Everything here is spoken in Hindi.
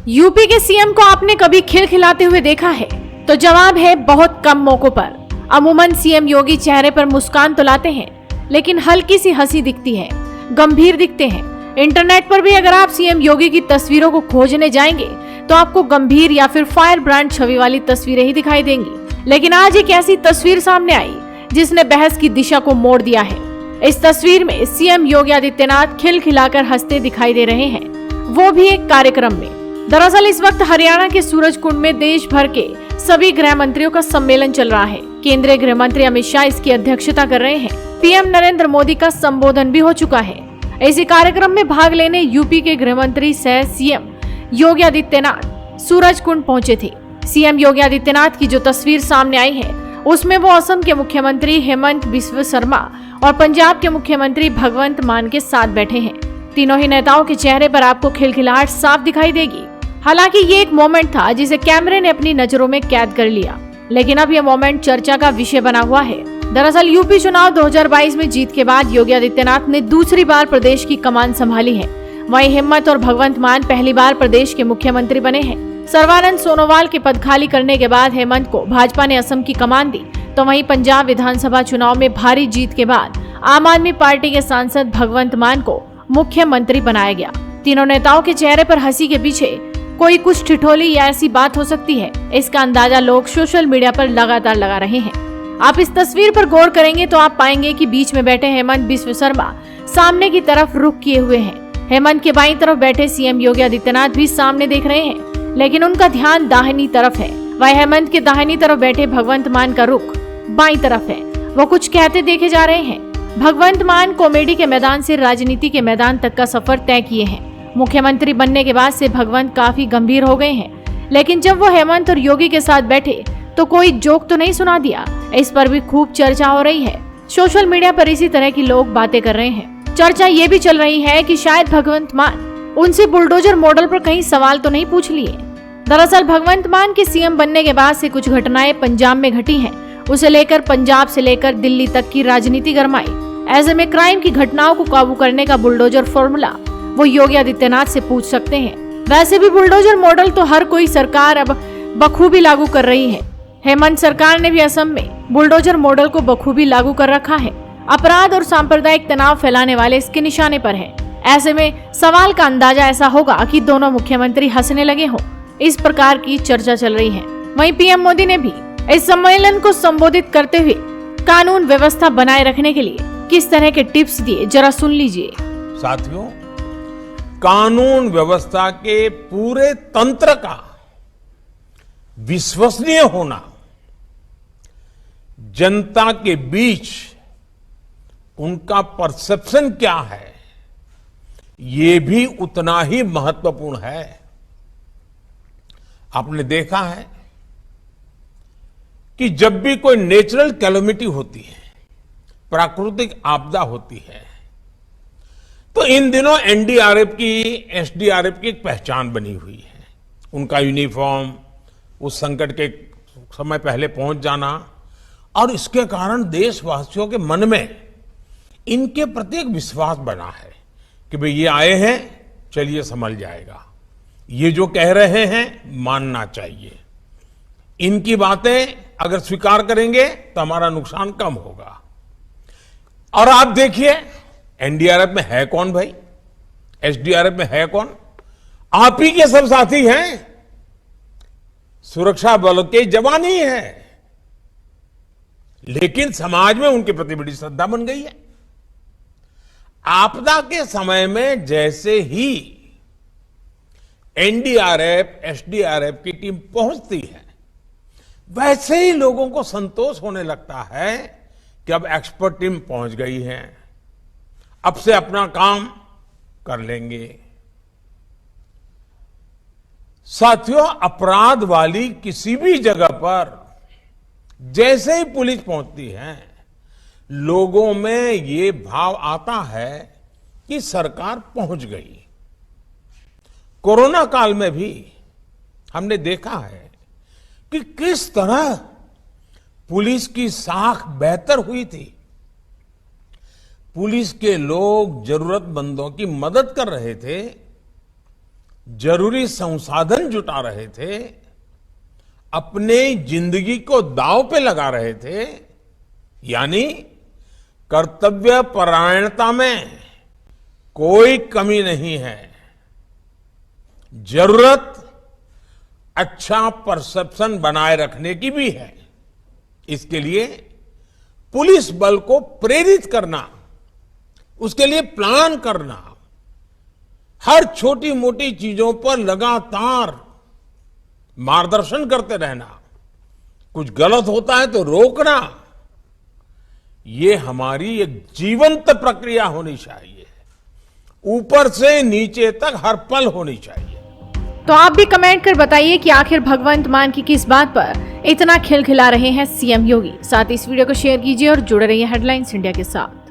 यूपी के सीएम को आपने कभी खिलखिलाते हुए देखा है? तो जवाब है बहुत कम मौकों पर। अमूमन सीएम योगी चेहरे पर मुस्कान तो लाते हैं, लेकिन हल्की सी हंसी दिखती है, गंभीर दिखते हैं। इंटरनेट पर भी अगर आप सीएम योगी की तस्वीरों को खोजने जाएंगे तो आपको गंभीर या फिर फायर ब्रांड छवि वाली तस्वीरें ही दिखाई देंगी। लेकिन आज एक ऐसी तस्वीर सामने आई जिसने बहस की दिशा को मोड़ दिया है। इस तस्वीर में सीएम योगी आदित्यनाथ खिलखिलाकर हंसते दिखाई दे रहे हैं, वो भी एक कार्यक्रम में। दरअसल इस वक्त हरियाणा के सूरजकुंड में देश भर के सभी गृह मंत्रियों का सम्मेलन चल रहा है। केंद्रीय गृह मंत्री अमित शाह इसकी अध्यक्षता कर रहे हैं। पीएम नरेंद्र मोदी का संबोधन भी हो चुका है। इसी कार्यक्रम में भाग लेने यूपी के गृह मंत्री सह सीएम योगी आदित्यनाथ सूरजकुंड पहुंचे थे। सीएम योगी आदित्यनाथ की जो तस्वीर सामने आई है उसमें वो असम के मुख्यमंत्री हेमंत बिस्व शर्मा और पंजाब के मुख्यमंत्री भगवंत मान के साथ बैठे हैं। तीनों ही नेताओं के चेहरे पर आपको खिलखिलाहट साफ दिखाई देगी। हालांकि ये एक मोमेंट था जिसे कैमरे ने अपनी नजरों में कैद कर लिया, लेकिन अब ये मोमेंट चर्चा का विषय बना हुआ है। दरअसल यूपी चुनाव 2022 में जीत के बाद योगी आदित्यनाथ ने दूसरी बार प्रदेश की कमान संभाली है। वहीं हेमंत और भगवंत मान पहली बार प्रदेश के मुख्यमंत्री बने हैं। सर्बानंद सोनोवाल के पद खाली करने के बाद हेमंत को भाजपा ने असम की कमान दी, तो वहीं पंजाब विधानसभा चुनाव में भारी जीत के बाद आम आदमी पार्टी के सांसद भगवंत मान को मुख्यमंत्री बनाया गया। तीनों नेताओं के चेहरे पर हंसी के पीछे कोई कुछ ठिठोली या ऐसी बात हो सकती है, इसका अंदाजा लोग सोशल मीडिया पर लगातार लगा रहे हैं। आप इस तस्वीर पर गौर करेंगे तो आप पाएंगे कि बीच में बैठे हेमंत बिस्व शर्मा सामने की तरफ रुख किए हुए हैं। हेमंत के बाईं तरफ बैठे सीएम योगी आदित्यनाथ भी सामने देख रहे हैं, लेकिन उनका ध्यान दाहिनी तरफ है। वहीं हेमंत के दाहिनी तरफ बैठे भगवंत मान का रुख बाईं तरफ है, वो कुछ कहते देखे जा रहे हैं। भगवंत मान कॉमेडी के मैदान से राजनीति के मैदान तक का सफर तय किए हैं। मुख्यमंत्री बनने के बाद से भगवंत काफी गंभीर हो गए हैं, लेकिन जब वो हेमंत और योगी के साथ बैठे तो कोई जोक तो नहीं सुना दिया। इस पर भी खूब चर्चा हो रही है। सोशल मीडिया पर इसी तरह की लोग बातें कर रहे हैं। चर्चा ये भी चल रही है कि शायद भगवंत मान उनसे बुलडोजर मॉडल पर कहीं सवाल तो नहीं पूछ लिए। दरअसल भगवंत मान के सीएम बनने के बाद से कुछ घटनाएं पंजाब में घटी हैं, उसे लेकर पंजाब से लेकर दिल्ली तक की राजनीति गरमाई। ऐसे में क्राइम की घटनाओं को काबू करने का बुलडोजर फॉर्मूला वो योगी आदित्यनाथ से पूछ सकते हैं। वैसे भी बुलडोजर मॉडल तो हर कोई सरकार अब बखूबी लागू कर रही है। हेमंत सरकार ने भी असम में बुलडोजर मॉडल को बखूबी लागू कर रखा है। अपराध और सांप्रदायिक तनाव फैलाने वाले इसके निशाने पर हैं। ऐसे में सवाल का अंदाजा ऐसा होगा कि दोनों मुख्यमंत्री हंसने लगे हों। इस प्रकार की चर्चा चल रही है। वहीं पीएम मोदी ने भी इस सम्मेलन को संबोधित करते हुए कानून व्यवस्था बनाए रखने के लिए किस तरह के टिप्स दिए, जरा सुन लीजिए। साथियों, कानून व्यवस्था के पूरे तंत्र का विश्वसनीय होना जनता के बीच उनका परसेप्शन क्या है, ये भी उतना ही महत्वपूर्ण है। आपने देखा है कि जब भी कोई नेचुरल कैलेमिटी होती है, प्राकृतिक आपदा होती है, तो इन दिनों एनडीआरएफ की, एसडीआरएफ की एक पहचान बनी हुई है। उनका यूनिफॉर्म, उस संकट के समय पहले पहुंच जाना, और इसके कारण देशवासियों के मन में इनके प्रति एक विश्वास बना है कि भाई ये आए हैं, चलिए संभल जाएगा। ये जो कह रहे हैं मानना चाहिए। इनकी बातें अगर स्वीकार करेंगे तो हमारा नुकसान कम होगा। और आप देखिए एनडीआरएफ में है कौन भाई, एसडीआरएफ में है कौन? आप ही के सब साथी हैं, सुरक्षा बलों के जवान ही हैं। लेकिन समाज में उनके प्रति बड़ी श्रद्धा बन गई है। आपदा के समय में जैसे ही एनडीआरएफ, एसडीआरएफ की टीम पहुंचती है, वैसे ही लोगों को संतोष होने लगता है कि अब एक्सपर्ट टीम पहुंच गई है, अब से अपना काम कर लेंगे। साथियों, अपराध वाली किसी भी जगह पर जैसे ही पुलिस पहुंचती है, लोगों में ये भाव आता है कि सरकार पहुंच गई। कोरोना काल में भी हमने देखा है कि किस तरह पुलिस की साख बेहतर हुई थी। पुलिस के लोग जरूरतमंदों की मदद कर रहे थे, जरूरी संसाधन जुटा रहे थे, अपने जिंदगी को दांव पे लगा रहे थे, यानी कर्तव्य परायणता में कोई कमी नहीं है। जरूरत अच्छा परसेप्शन बनाए रखने की भी है। इसके लिए पुलिस बल को प्रेरित करना, उसके लिए प्लान करना, हर छोटी मोटी चीजों पर लगातार मार्गदर्शन करते रहना, कुछ गलत होता है तो रोकना, ये हमारी एक जीवंत प्रक्रिया होनी चाहिए, ऊपर से नीचे तक हर पल होनी चाहिए। तो आप भी कमेंट कर बताइए कि आखिर भगवंत मान की किस बात पर इतना खिलखिला रहे हैं सीएम योगी। साथ ही इस वीडियो को शेयर कीजिए और जुड़े रहिए हेडलाइंस इंडिया के साथ।